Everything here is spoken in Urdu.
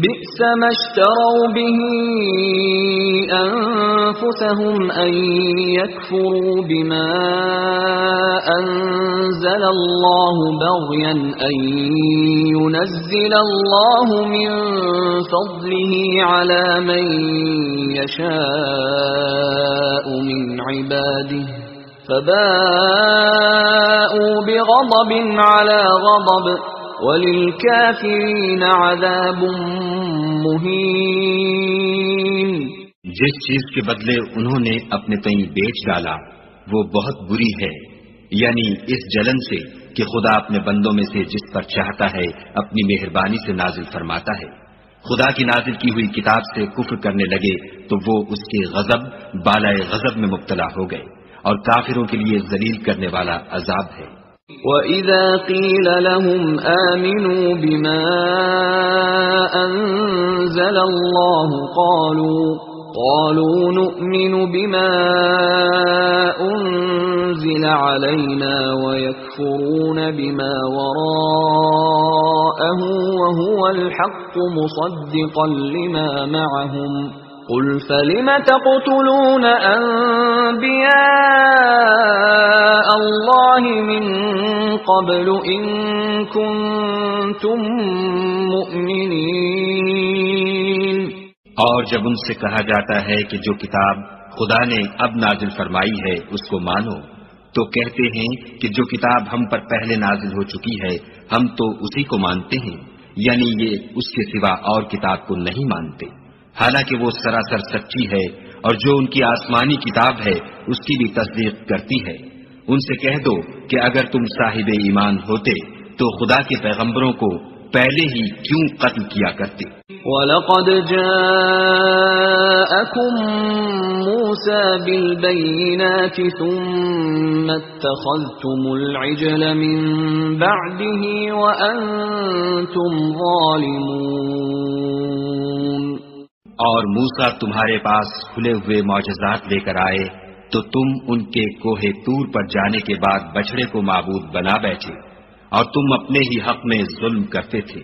بئس ما اشتروا به أنفسهم أن يكفروا بما أنزل الله بغيا أن ينزل الله من فضله على من يشاء من عباده فباءوا بغضب على غضب وَلِلْكَافِرِينَ عَذَابٌ مُّهِينٌ۔ جس چیز کے بدلے انہوں نے اپنے تئیں بیچ ڈالا وہ بہت بری ہے، یعنی اس جلن سے کہ خدا اپنے بندوں میں سے جس پر چاہتا ہے اپنی مہربانی سے نازل فرماتا ہے۔ خدا کی نازل کی ہوئی کتاب سے کفر کرنے لگے تو وہ اس کے غضب بالائے غضب میں مبتلا ہو گئے، اور کافروں کے لیے ذلیل کرنے والا عذاب ہے۔ وَإِذَا قِيلَ لَهُمْ آمِنُوا بِمَا أَنزَلَ اللَّهُ قَالُوا نُؤْمِنُ بِمَا أُنزِلَ عَلَيْنَا وَيَكْفُرُونَ بِمَا وَرَاءَهُ وَهُوَ الْحَقُّ مُصَدِّقًا لِمَا مَعَهُمْ قُلْ فَلِمَ تَقْتُلُونَ أَنبِيَاءَ اللَّهِ مِن قَبْلُ إِن كُنتُم مُّؤْمِنِينَ۔ اور جب ان سے کہا جاتا ہے کہ جو کتاب خدا نے اب نازل فرمائی ہے اس کو مانو، تو کہتے ہیں کہ جو کتاب ہم پر پہلے نازل ہو چکی ہے ہم تو اسی کو مانتے ہیں، یعنی یہ اس کے سوا اور کتاب کو نہیں مانتے، حالانکہ وہ سراسر سچی ہے، اور جو ان کی آسمانی کتاب ہے اس کی بھی تصدیق کرتی ہے۔ ان سے کہہ دو کہ اگر تم صاحب ایمان ہوتے تو خدا کے پیغمبروں کو پہلے ہی کیوں قتل کیا کرتے۔ وَلَقَدْ جَاءَكُم مُّوسَىٰ بِالْبَيِّنَاتِ ثُمَّ اتَّخَذْتُمُ الْعِجْلَ مِن بَعْدِهِ وَأَنتُمْ ظَالِمُونَ۔ اور موسیٰ تمہارے پاس کھلے ہوئے معجزات لے کر آئے تو تم ان کے کوہ طور پر جانے کے بعد بچڑے کو معبود بنا بیٹھے، اور تم اپنے ہی حق میں ظلم کرتے تھے۔